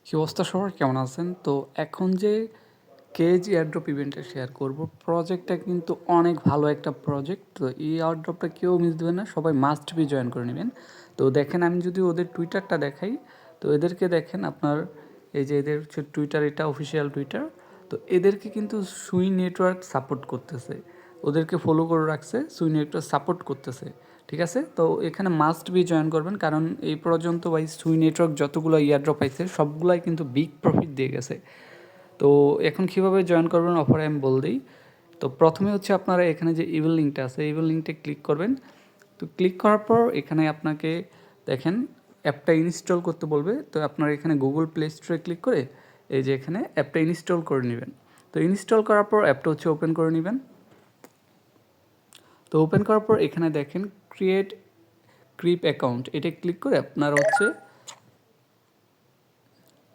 কি অবস্থা সবার, কেমন আছেন? তো এখন যে কেজ এয়ারড্রপ ইভেন্টটা শেয়ার করব, প্রজেক্টটা কিন্তু অনেক ভালো একটা প্রজেক্ট। তো এই এয়ারড্রপটা কেউ মিস দেবেন না, সবাই মাস্ট বি জয়েন করে নেবেন। তো দেখেন, আমি যদি ওদের টুইটারটা দেখাই, তো এদেরকে দেখেন আপনার, এই যে এদের হচ্ছে টুইটার, এটা অফিসিয়াল টুইটার। তো এদেরকে কিন্তু সুই নেটওয়ার্ক সাপোর্ট করতেছে, ওদেরকে ফলো করে রাখছে, সুই নেটওয়ার্ক সাপোর্ট করতেছে। ঠিক আছে, তো এখানে মাস্ট বি জয়েন করবেন, কারণ এই পর্যন্ত ভাই সুই নেটওয়ার্ক যতগুলো ইয়ারড্রপ পাইছে সবগুলাই কিন্তু বিগ প্রফিট দিয়ে গেছে। তো এখন কীভাবে জয়েন করবেন অফারে আমি বল দিই। তো প্রথমে হচ্ছে আপনারা এখানে যে ইমেল লিঙ্কটা আছে, ইমেল লিঙ্কটা ক্লিক করবেন। তো ক্লিক করার পর এখানে আপনাকে দেখেন অ্যাপটা ইনস্টল করতে বলবে। তো আপনারা এখানে গুগল প্লে স্টোরে ক্লিক করে এই যে এখানে অ্যাপটা ইনস্টল করে নেবেন। তো ইনস্টল করার পর অ্যাপটা হচ্ছে ওপেন করে নেবেন। তো ওপেন করার পর এখানে দেখেন ক্রিয়েট ক্রিপ অ্যাকাউন্ট, এটা ক্লিক করে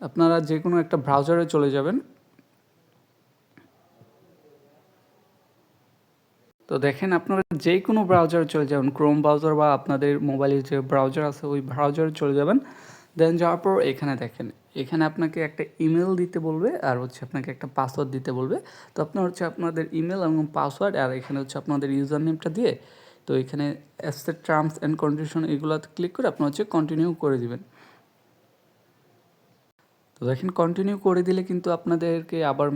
আপনারা যে কোনো একটা ব্রাউজারে চলে যাবেন। তো দেখেন আপনারা যে কোনো ব্রাউজারে চলে যাবেন, ক্রোম ব্রাউজার বা আপনাদের মোবাইলের যে ব্রাউজার আছে ওই ব্রাউজারে চলে যাবেন। দেন যাওয়ার পর এখানে দেখেন, এখানে আপনাকে একটা ইমেল দিতে বলবে আর হচ্ছে আপনাকে একটা পাসওয়ার্ড দিতে বলবে। তো আপনার হচ্ছে আপনাদের ইমেল এবং পাসওয়ার্ড, আর এখানে হচ্ছে আপনাদের ইউজার নেমটা দিয়ে, তো এখানে অ্যাকসেপ্ট টার্মস অ্যান্ড কন্ডিশন এগুলোতে ক্লিক করে আপনার হচ্ছে কন্টিনিউ করে দিবেন। তো দেখেন কন্টিনিউ করে দিলে কিন্তু আপনাদেরকে আবার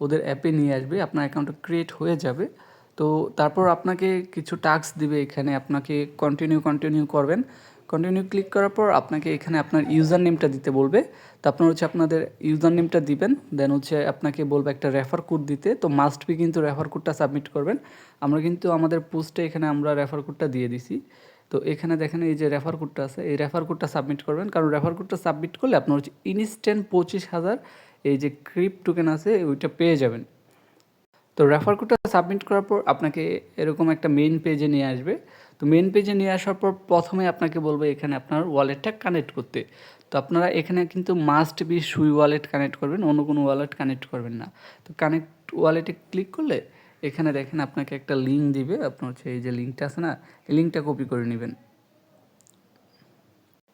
ওদের অ্যাপে নিয়ে আসবে, আপনার অ্যাকাউন্টটা ক্রিয়েট হয়ে যাবে। তো তারপর আপনাকে কিছু টাস্ক দিবে, এখানে আপনাকে কন্টিনিউ করবেন। কন্টিনিউ ক্লিক করার পর আপনাকে এখানে আপনার ইউজার নেমটা দিতে বলবে। তো আপনার হচ্ছে আপনাদের ইউজার নেমটা দিবেন, দেন হচ্ছে আপনাকে বলবে একটা রেফার কোড দিতে। তো মাস্ট বি কিন্তু রেফার কোডটা সাবমিট করবেন। আমরা কিন্তু আমাদের পোস্টে এখানে আমরা রেফার কোডটা দিয়ে দিছি। তো এখানে দেখেন এই যে রেফার কোডটা আছে, এই রেফার কোডটা সাবমিট করবেন, কারণ রেফার কোডটা সাবমিট করলে আপনার হচ্ছে ইনস্ট্যান্ট 25,000 এই যে ক্রিপ টোকেন আছে ওইটা পেয়ে যাবেন। তো রেফার কোডটা সাবমিট করার পর আপনাকে এরকম একটা মেইন পেজে নিয়ে আসবে। তো মেইন পেজে নিয়ে আসার পর প্রথমে আপনাকে বলবে এখানে আপনার ওয়ালেটটা কানেক্ট করতে। তো আপনারা এখানে কিন্তু মাস্ট বি সুই ওয়ালেট কানেক্ট করবেন, অন্য কোনো ওয়ালেট কানেক্ট করবেন না। তো কানেক্ট ওয়ালেটে ক্লিক করলে এখানে দেখেন আপনাকে একটা লিঙ্ক দিবে, আপনার হচ্ছে এই যে লিঙ্কটা আছে না, এই লিঙ্কটা কপি করে নেবেন।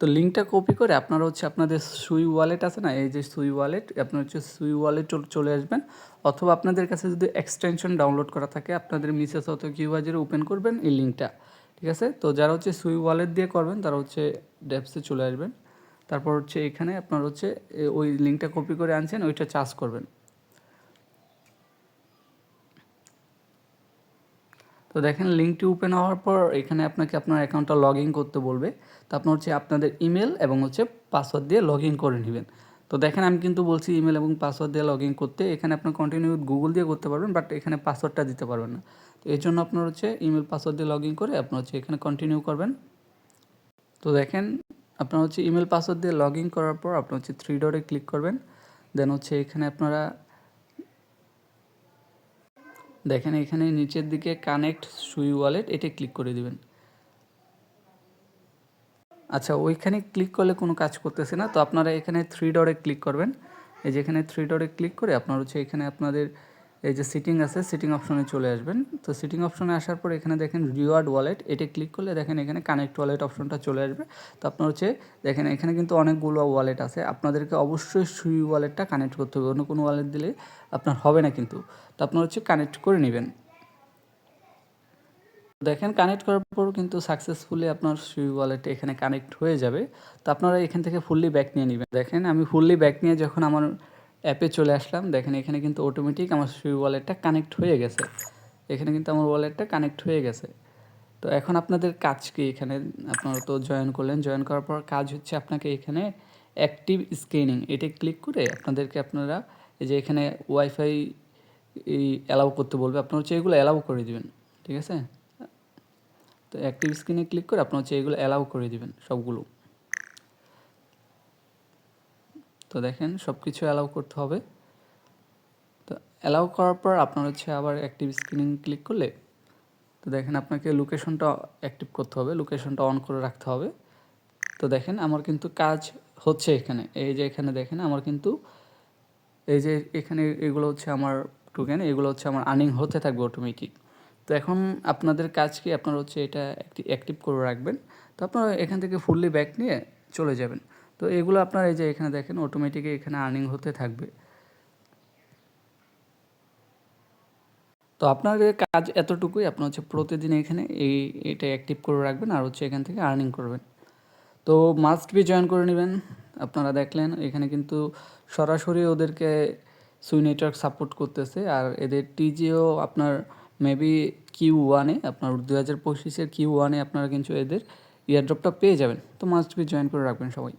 তো লিঙ্কটা কপি করে আপনারা হচ্ছে আপনাদের সুই ওয়ালেট আছে না, এই যে সুই ওয়ালেট, আপনার হচ্ছে সুই ওয়ালেট চলে আসবেন। অথবা আপনাদের কাছে যদি এক্সটেনশন ডাউনলোড করা থাকে আপনাদের মিসেস অথবা কিউবাজারে ওপেন করবেন এই লিঙ্কটা। ঠিক আছে, তো যারা হচ্ছে সুই ওয়ালেট দিয়ে করবেন তারা হচ্ছে ডেপসে চলে আসবেন। তারপর হচ্ছে এখানে আপনার হচ্ছে ওই লিঙ্কটা কপি করে আনছেন, ওইটা চার্জ করবেন। তো দেখেন লিঙ্কটি ওপেন হওয়ার পর এখানে আপনাকে আপনার অ্যাকাউন্টটা লগ ইন করতে বলবে। তো আপনার হচ্ছে আপনাদের ইমেল এবং হচ্ছে পাসওয়ার্ড দিয়ে লগ ইন করে নেবেন। তো দেখেন আমি কিন্তু বলছি ইমেল এবং পাসওয়ার্ড দিয়ে লগ ইন করতে, এখানে আপনার কন্টিনিউ গুগল দিয়ে করতে পারবেন, বাট এখানে পাসওয়ার্ডটা দিতে পারবেন না। তো এর জন্য আপনার হচ্ছে ইমেল পাসওয়ার্ড দিয়ে লগ ইন করে আপনার হচ্ছে এখানে কন্টিনিউ করবেন। তো দেখেন আপনার হচ্ছে ইমেল পাসওয়ার্ড দিয়ে লগ ইন করার পর আপনার হচ্ছে থ্রি ডটে ক্লিক করবেন। দেন হচ্ছে এখানে আপনারা দেখেন এখানে নিচের দিকে কানেক্ট সুই ওয়ালেট, এটা ক্লিক করে দিবেন। আচ্ছা, ওইখানে ক্লিক করলে কোনো কাজ করতেছে না, তো আপনারা এখানে থ্রি ডটে ক্লিক করবেন। এই যে এখানে থ্রি ডটে ক্লিক করে আপনার হচ্ছে এখানে আপনাদের এই যে সিটিং আছে, সিটিং অপশনে চলে আসবেন। তো সিটিং অপশনে আসার পর এখানে দেখেন রিওয়ার্ড ওয়ালেট, এটা ক্লিক করলে দেখেন এখানে কানেক্ট ওয়ালেট অপশনটা চলে আসবে। তো আপনার হচ্ছে দেখেন এখানে কিন্তু অনেকগুলো ওয়ালেট আছে, আপনাদেরকে অবশ্যই সুই ওয়ালেটটা কানেক্ট করতে হবে, অন্য কোনো ওয়ালেট দিলে আপনার হবে না কিন্তু। তো আপনার হচ্ছে কানেক্ট করে নেবেন। দেখেন কানেক্ট করার পর কিন্তু সাকসেসফুলি আপনার সুই ওয়ালেট এখানে কানেক্ট হয়ে যাবে। তো আপনারা এখান থেকে ফুললি ব্যাক নিয়ে নেবেন। দেখেন আমি ফুললি ব্যাক নিয়ে যখন আমার অ্যাপে চলে আসলাম, দেখেন এখানে কিন্তু অটোমেটিক আমার সুই ওয়ালেটটা কানেক্ট হয়ে গেছে। এখানে কিন্তু আমার ওয়ালেটটা কানেক্ট হয়ে গেছে। তো এখন আপনাদের কাজ কি, এখানে আপনারা তো জয়েন করলেন, জয়েন করার পর কাজ হচ্ছে আপনাকে এখানে অ্যাক্টিভ স্ক্যানিং, এটা ক্লিক করে আপনারা এই যে এখানে ওয়াইফাই অ্যালাউ করতে বলবে, আপনারা হচ্ছে এগুলো অ্যালাউ করে দিবেন। ঠিক আছে, তো অ্যাক্টিভ স্ক্রিনে ক্লিক করে আপনার হচ্ছে এগুলো অ্যালাউ করে দিবেন সবগুলো। তো দেখেন সব কিছু অ্যালাউ করতে হবে। তো অ্যালাউ করার পর আপনার হচ্ছে আবার অ্যাক্টিভ স্ক্রিনিং ক্লিক করলে তো দেখেন আপনাকে লোকেশনটা অ্যাক্টিভ করতে হবে, লোকেশনটা অন করে রাখতে হবে। তো দেখেন আমার কিন্তু কাজ হচ্ছে এখানে, এই যে এখানে দেখেন আমার কিন্তু এই যে এখানে এগুলো হচ্ছে আমার টোকেন, এগুলো হচ্ছে আমার আর্নিং হতে থাকবে অটোমেটিক। তো এখন আপনাদের কাজ কি, আপনারা হচ্ছে এটা অ্যাক্টিভ করে রাখবেন। তো আপনারা এখান থেকে ফুললি ব্যাক নিয়ে চলে যাবেন। তো এগুলো আপনার এই যে এখানে দেখেন অটোমেটিকই এখানে আর্নিং হতে থাকবে। তো আপনাদের কাজ এতটুকুই, আপনার হচ্ছে প্রতিদিন এখানে এটা অ্যাক্টিভ করে রাখবেন আর হচ্ছে এখান থেকে আর্নিং করবেন। তো মাস্ট বি জয়েন করে নেবেন। আপনারা দেখলেন এখানে কিন্তু সরাসরি ওদেরকে সুই নেটওয়ার্ক সাপোর্ট করতেছে, আর এদের টিজিও আপনার মেবি Q1-এ আপনার 2025-এর Q1-এ আপনারা কিন্তু এদের ইয়ারড্রপটা পেয়ে যাবেন। তো মাস্ট বি জয়েন করে রাখবেন সবাই।